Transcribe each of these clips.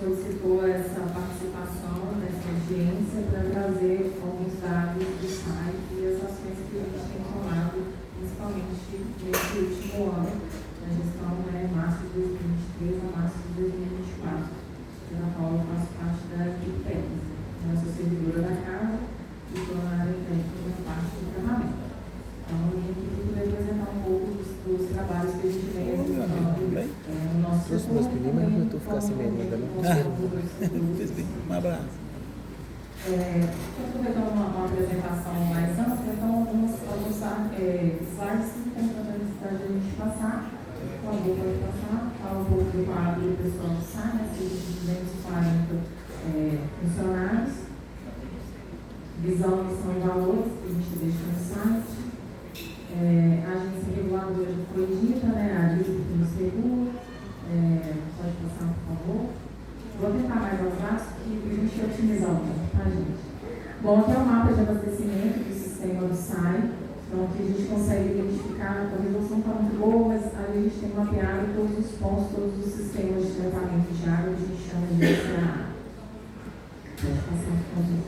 solicitou essa participação nessa audiência para trazer alguns dados do site e as ações que a gente tem tomado, principalmente nesse último ano, na gestão, março de 2023 a março de 2024, na qual eu faço parte da equipe técnica. Eu sou servidora da casa e estou na área técnica da parte do tratamento. Então, a minha equipe vai apresentar um pouco dos trabalhos que a gente vem executando no nosso setor. Eu estou ficando assim mesmo, ainda não. Um abraço. Aproveitar uma apresentação mais ampla, então alguns slides que tem a necessidade de a gente passar. Por favor, pode passar. Fala um pouco do quadro do pessoal do site, de 240 funcionários. Visão, missão e valores que a gente deixa no site. A agência reguladora já foi dita, a lista no seguro. Pode passar, por favor. Vou tentar mais aos dados, porque a gente vai otimizar o tempo, tá, gente? Bom, aqui é o mapa de abastecimento do sistema do SAI. Então, aqui a gente consegue identificar, a resolução está muito boa, mas a gente tem mapeado todos os pontos, todos os sistemas de tratamento de água, que a gente chama de SAA. Pode passar, por favor.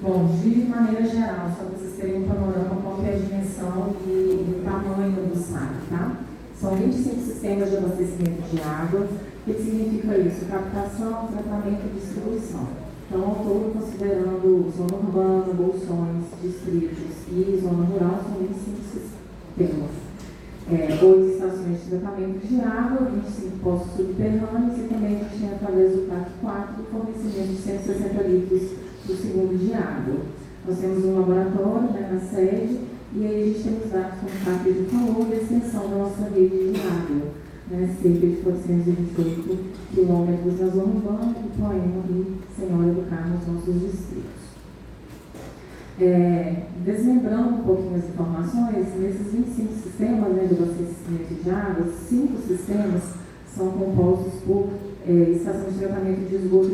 Bom, de maneira geral, só para vocês terem um panorama, qual é a dimensão e o tamanho do SAI, tá? São 25 sistemas de abastecimento de água. O que significa isso? Captação, tratamento e distribuição. Então, estou considerando zona urbana, bolsões, distritos e zona rural, são 25 sistemas. 8 estações de tratamento de água, 25 postos subterrâneos e também a gente tem, através do TAC 4, o fornecimento de 160 litros por segundo de água. Nós temos um laboratório na sede e aí a gente tem os dados, como o TAC já falou, da extensão da nossa rede de água. Cerca de 428 quilômetros na zona urbana, Ipoema e Senhora do Carmo, os nossos distritos. Desmembrando um pouquinho as informações, nesses 25 sistemas de abastecimento de água, 5 sistemas são compostos por estações de tratamento de esgoto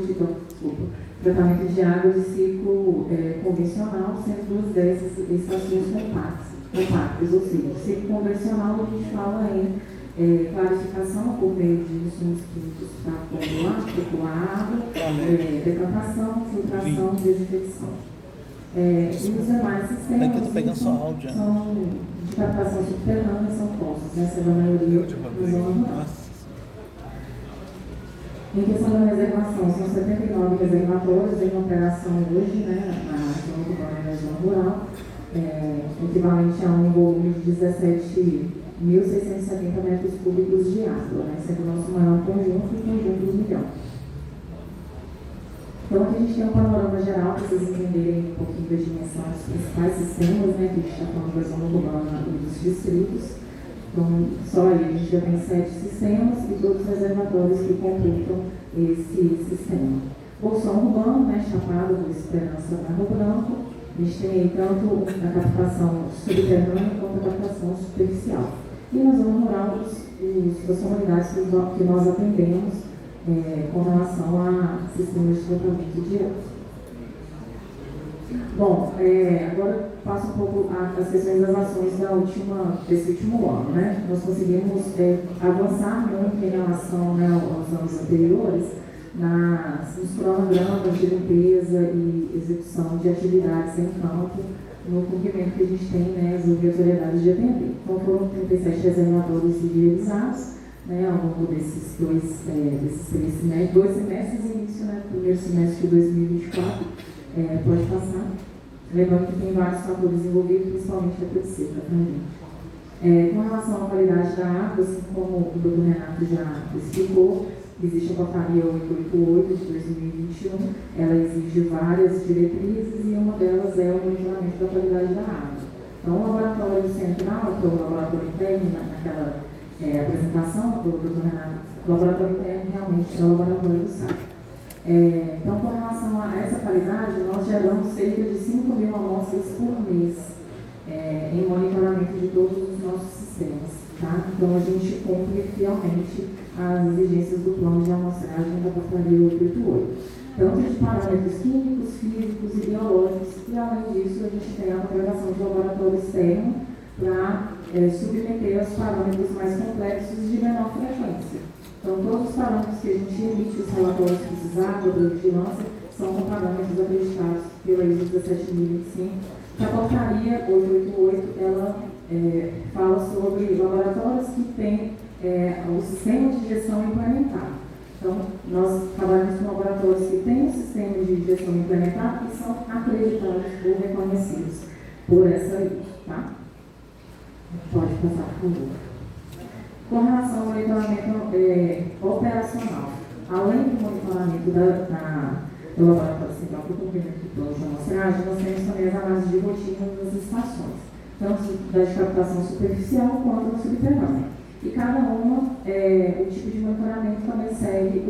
tratamento de água de ciclo convencional, sendo 2 dessas estações compactas, ou seja, ciclo convencional a gente fala em clarificação por meio de insumos químicos para coagular água, decantação, filtração e desinfecção. E os demais sistemas são de captação subterrânea, são postos, sendo a maioria da zona rural. Em questão da reservação, são 79 reservatórios em operação hoje, na zona urbana e na zona rural, equivalente a um volume de 17.670 metros cúbicos de água, sendo o nosso maior conjunto e conjunto do milhão. Então, aqui a gente tem um panorama geral para vocês entenderem um pouquinho da dimensão dos principais sistemas, que a gente está falando da zona urbana e dos distritos. Então, só aí a gente já tem 7 sistemas e todos os reservatórios que computam esse sistema. Bolsão urbano, Chapada do Esperança, Barro Branco. A gente tem aí tanto a captação subterrânea quanto a captação superficial. E na zona rural, as comunidades que nós atendemos com relação a sistemas de tratamento de água. Bom, agora passo um pouco as questões das ações desse último ano. Nós conseguimos avançar muito em relação aos anos anteriores nos cronogramas de limpeza e execução de atividades em campo, no cumprimento que a gente tem as obrigatoriedades de atender. Então, foram 37 reservatórios civilizados ao longo desses 2 semestres e início, primeiro semestre de 2024. Pode passar. Lembrando que tem vários fatores envolvidos, principalmente a seca também. Com relação à qualidade da água, assim como o Dr. Renato já explicou, existe a portaria 888 de 2021, ela exige várias diretrizes e uma delas é o monitoramento da qualidade da água. Então, o laboratório central, que é o laboratório interno, naquela apresentação do Dr. Renato, o laboratório interno realmente é o laboratório do SAI. Então, com relação a essa qualidade, nós geramos cerca de 5.000 amostras por mês em monitoramento de todos os nossos sistemas. Tá? Então, a gente cumpre fielmente as exigências do plano de amostragem da portaria 888. Tanto de parâmetros químicos, físicos e biológicos, e além disso, a gente tem a contratação de laboratório externo para submeter aos parâmetros mais complexos de menor frequência. Então, todos os parâmetros que a gente emite, os relatórios precisados da vigilância, são com parâmetros acreditados pela ISO 17025. A portaria 888, ela fala sobre laboratórios que têm o sistema de gestão implementado. Então, nós trabalhamos com laboratórios que têm o sistema de gestão implementado e são acreditados ou reconhecidos por essa ISO, tá? Pode passar, por favor. Com relação ao monitoramento operacional, além do monitoramento do Laboratório Central para o cumprimento do plano de amostragem, nós temos também as análises de rotina das estações, tanto da de captação superficial quanto da subterrânea. E cada uma, o tipo de monitoramento também segue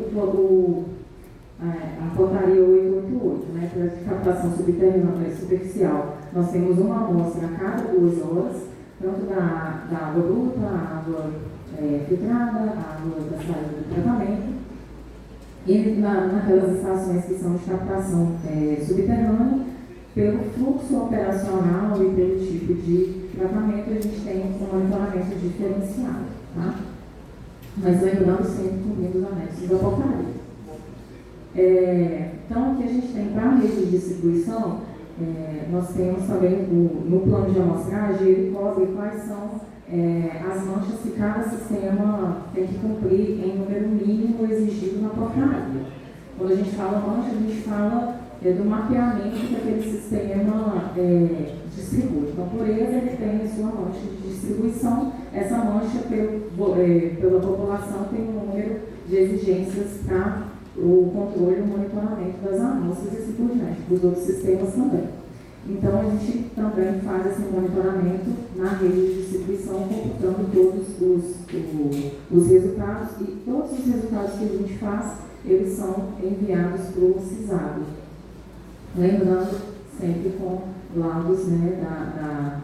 a portaria 888, né, para a de captação subterrânea superficial. Nós temos uma amostra a cada 2 horas, tanto da água bruta, a água filtrada, a água da saída do tratamento, e naquelas estações que são de captação subterrânea, pelo fluxo operacional e pelo tipo de tratamento, a gente tem um monitoramento diferenciado, tá? Mas lembrando sempre cumprindo os anexos da portaria. Então, aqui a gente tem para a rede de distribuição, nós temos também no plano de amostragem, ele cobre quais são as manchas que cada sistema tem que cumprir em número mínimo exigido na portaria. Quando a gente fala mancha, a gente fala do mapeamento que aquele sistema distribui. Então, por ele tem a sua mancha de distribuição. Essa mancha, pela população, tem um número de exigências para o controle e o monitoramento das amostras e assim por diante, dos outros sistemas também. Então, a gente também faz esse monitoramento na rede de distribuição, computando todos os resultados, e todos os resultados que a gente faz, eles são enviados para o CISADO. Lembrando, sempre com laudos, né,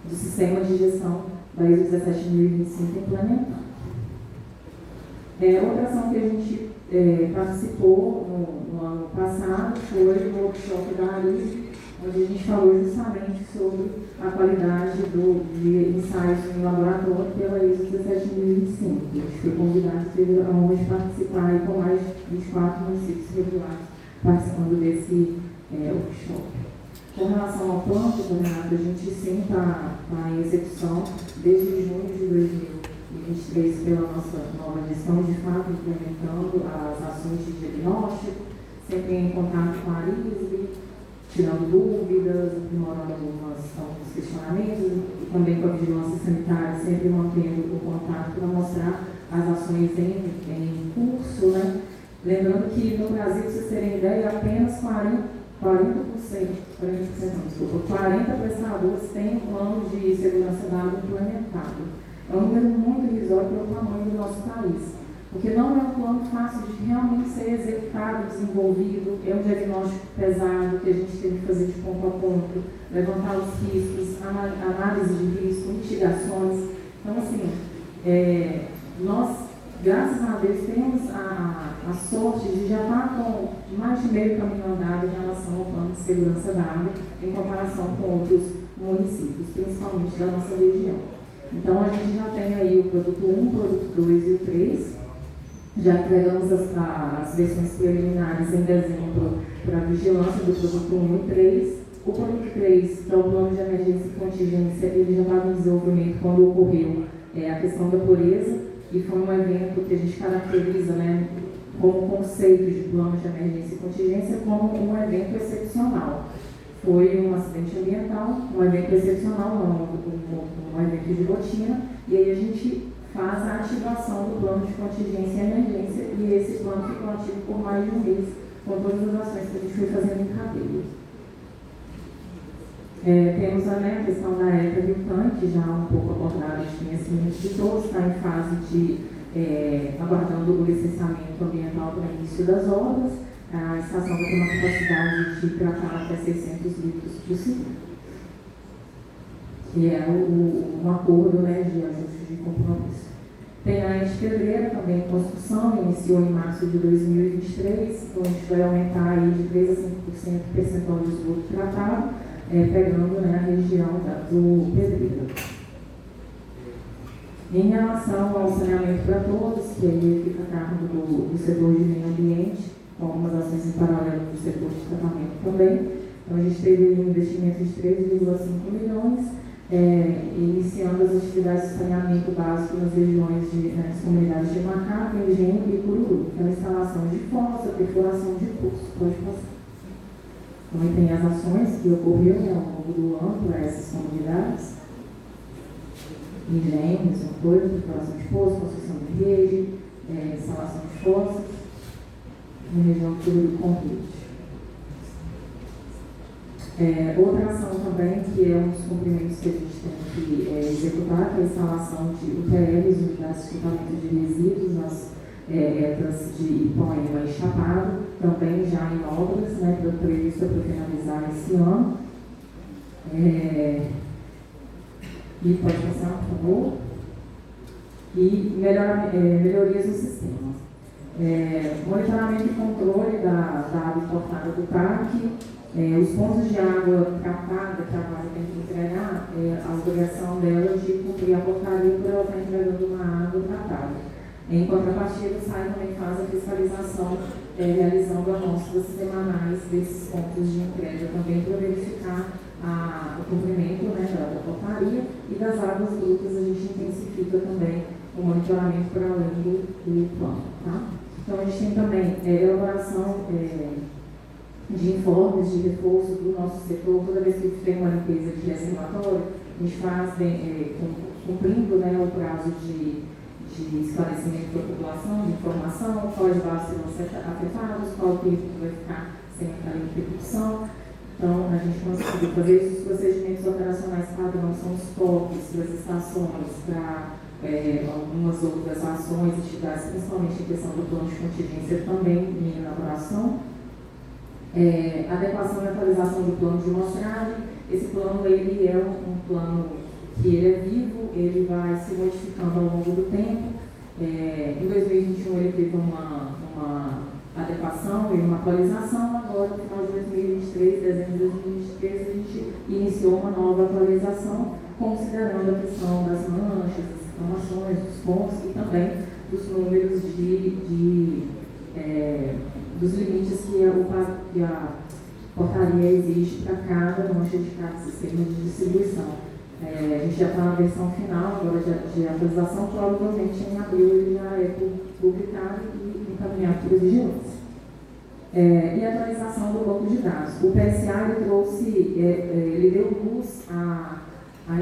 do sistema de gestão da ISO 17025 implementado. Outra ação que a gente participou no ano passado foi o workshop da ARIS, onde a gente falou justamente sobre a qualidade de ensaios em laboratório pela ISO 17025. A gente foi convidado a hoje participar aí com mais de 24 municípios regulares participando desse workshop. Com relação ao plano, Renato, a gente sim está em execução desde junho de 2023 pela nossa nova gestão, de fato, implementando as ações de diagnóstico, sempre em contato com a ARISB, tirando dúvidas, aprimorando alguns questionamentos, e também com a vigilância sanitária, sempre mantendo o contato para mostrar as ações em curso, né? Lembrando que no Brasil, para vocês terem ideia, apenas 40 prestadores têm um plano de segurança da água implementado. É um número muito irrisório pelo tamanho do nosso país, porque não é um plano fácil de realmente ser executado, desenvolvido, é um diagnóstico pesado que a gente tem que fazer de ponto a ponto, levantar os riscos, análise de risco, mitigações. Então, assim, nós, graças a Deus, temos a sorte de já estar com mais de meio caminho andado em relação ao plano de segurança da água, em comparação com outros municípios, principalmente da nossa região. Então, a gente já tem aí o produto 1, o produto 2 e o 3. Já entregamos as versões preliminares em dezembro para a vigilância do produto 1 e 3. O produto 3, que é o plano de emergência e contingência, ele já estava em desenvolvimento quando ocorreu a questão da pureza, e foi um evento que a gente caracteriza, né, como conceito de plano de emergência e contingência como um evento excepcional. Foi um acidente ambiental, um evento excepcional, um evento de rotina, e aí a gente faz a ativação do plano de contingência e emergência, e esse plano ficou ativo por mais de um mês, com todas as ações que a gente foi fazendo em cadeia. Temos a questão da ECA e o tanque, já um pouco abordada de conhecimento de todos, está em fase de aguardando o licenciamento ambiental para o início das obras. A estação vai ter uma capacidade de tratar até 600 litros por segundo, que é um acordo, né, de ajuste de compromisso. Tem a Pedreira também em construção, iniciou em março de 2023, então a gente vai aumentar aí de 3 a 5% o percentual de esgoto tratado, pegando, né, a região do Pedreira. Em relação ao saneamento para todos, que aí fica a cargo do setor de meio ambiente, com algumas ações em paralelo do setor de tratamento também. Então, a gente teve um investimento de 3,5 milhões, iniciando as atividades de saneamento básico nas regiões nas comunidades de Macaco, Engenho e Cururu, que é a instalação de fossa, perfuração de poço. Pode passar. Então, tem as ações que ocorreram ao longo do ano para essas comunidades. Engenho, coisa, perfuração de poço, construção de rede, instalação de fossas, na região de Cururu com rede. Outra ação também, que é um dos cumprimentos que a gente tem que executar, que é a instalação de UTLs, unidades de tratamento de resíduos, nas ETAs de Ipoema e Chapado, também já em obras, né, prevista para finalizar esse ano. E pode passar, por favor. E melhorias no sistema. Monitoramento e controle da água importada do parque. Os pontos de água tratada que a Vale tem que entregar, a obrigação dela de cumprir a portaria por ela estar entregando uma água tratada. Em contrapartida, o SAI também faz a fiscalização, realizando amostras semanais desses pontos de entrega, também para verificar o cumprimento, né, da portaria, e das águas brutas a gente intensifica também o monitoramento para além do plano. Tá? Então, a gente tem também elaboração de informes de reforço do nosso setor. Toda vez que tem uma limpeza de reservatório, a gente faz, cumprindo, né, o prazo de esclarecimento da população, de informação, quais bases serão afetados, qual tempo vai ficar sem aquela interrupção. Então, a gente conseguiu fazer isso. Os procedimentos operacionais padrão são os POPs das estações para algumas outras ações, atividades, principalmente em questão do plano de contingência, também em elaboração. Adequação e atualização do plano de mostragem. Esse plano ele é um plano que ele é vivo, ele vai se modificando ao longo do tempo. Em 2021 ele teve uma adequação e uma atualização. Agora, no final de 2023, dezembro de 2023, a gente iniciou uma nova atualização, considerando a questão das manchas, das reclamações, dos pontos e também dos números dos limites que a portaria exige para cada mancha de cada sistema de distribuição. A gente já está na versão final agora de atualização, provavelmente em abril ele já é publicado e encaminhado para a vigilância. E a atualização do banco de dados. O PSA ele deu luz à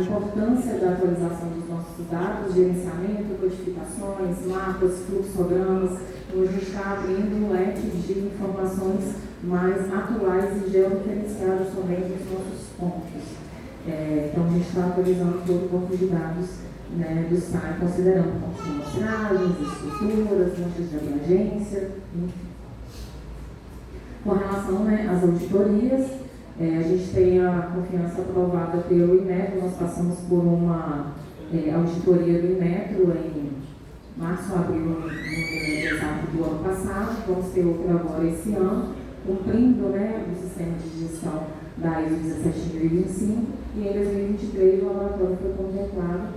importância da atualização dos nossos dados, gerenciamento, codificações, mapas, fluxogramas. Então, a gente está abrindo um leque de informações mais atuais e georreferenciadas também dos nossos pontos. Então, a gente está atualizando todo o banco de dados, né, do SAI, considerando pontos de amostragens, estruturas, manchas de abrangência, enfim. Com relação, né, às auditorias, a gente tem a confiança aprovada pelo Inmetro. Nós passamos por uma auditoria do Inmetro em março, abril, no exato do ano passado. Vamos ter outra agora esse ano, cumprindo, né, o sistema de gestão da ISO 17025, e em 2023 o laboratório foi contemplado,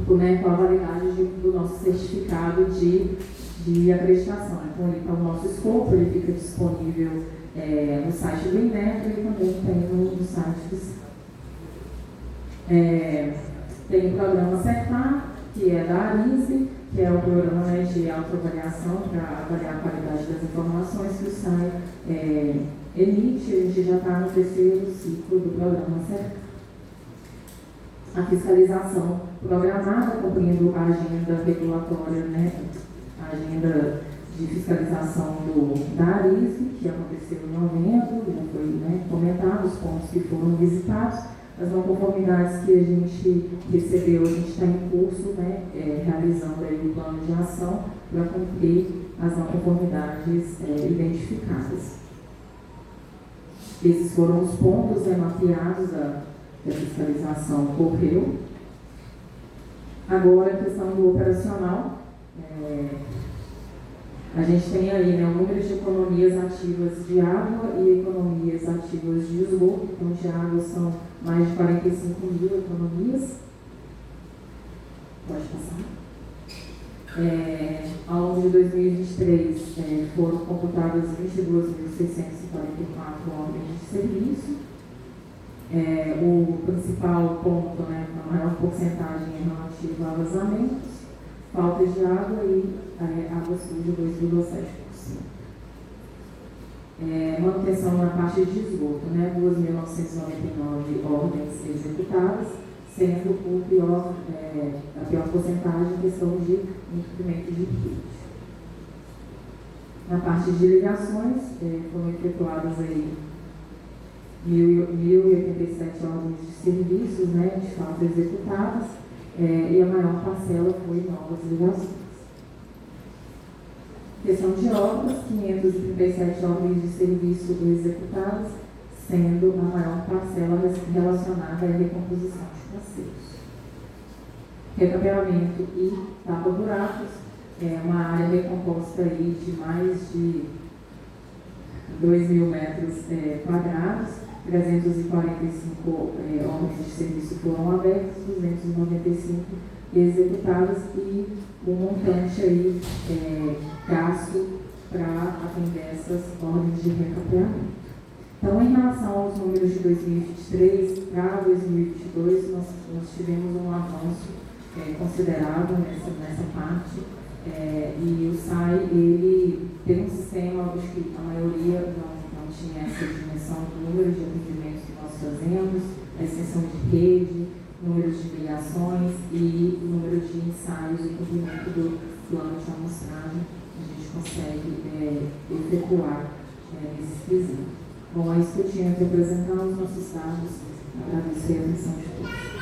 né, com a validade do nosso certificado de acreditação. Então, ele está o nosso escopo, ele fica disponível no site do Inmetro e também tem no site do SAI. Tem o programa CERTAR, que é da ARISE, que é o programa, né, de autoavaliação para avaliar a qualidade das informações que o SAI emite. A gente já está no terceiro ciclo do programa CERTAR. A fiscalização programada, cumprindo a agenda regulatória, né, a agenda de fiscalização da ARISE, que aconteceu em novembro, já foi, né, comentado, os pontos que foram visitados, as não conformidades que a gente recebeu, a gente está em curso, né, realizando aí o plano de ação para cumprir as não conformidades identificadas. Esses foram os pontos mapeados da fiscalização ocorreu. Agora, a questão do operacional. A gente tem aí, né, o número de economias ativas de água e economias ativas de esgoto. Então, de água são mais de 45 mil economias. Pode passar. Ao longo de 2023, foram computadas 22.644 ordens de serviço. O principal ponto, né, a maior porcentagem é relativa a vazamentos, falta de água e água suja, 2,7%. Manutenção na parte de esgoto, né, 2.999 ordens executadas, sendo a pior porcentagem em questão de incumprimento de requisitos. Na parte de ligações, foram efetuadas aí 1.087 ordens de serviços, né, de fato executadas, e a maior parcela foi novas ligações. Questão de obras, 537 ordens de serviço executadas, sendo a maior parcela relacionada à recomposição de passeios. Recapeamento e tapa-buracos, uma área recomposta aí de mais de 2.000 metros quadrados, 345 ordens de serviço foram abertas, 295 executadas e o montante aí gasto para atender essas ordens de recapeamento. Então, em relação aos números de 2023 para 2022, nós tivemos um avanço considerável nessa parte, e o SAI ele tem um sistema, acho que a maioria não tinha essa dimensão do número de atendimentos que nós fazemos, a extensão de rede, números de ligações e número de ensaios e cumprimento do plano de amostragem que a gente consegue efetuar nesses quesitos. Bom, é isso que eu tinha que apresentar os nossos dados. Agradeço a atenção de todos.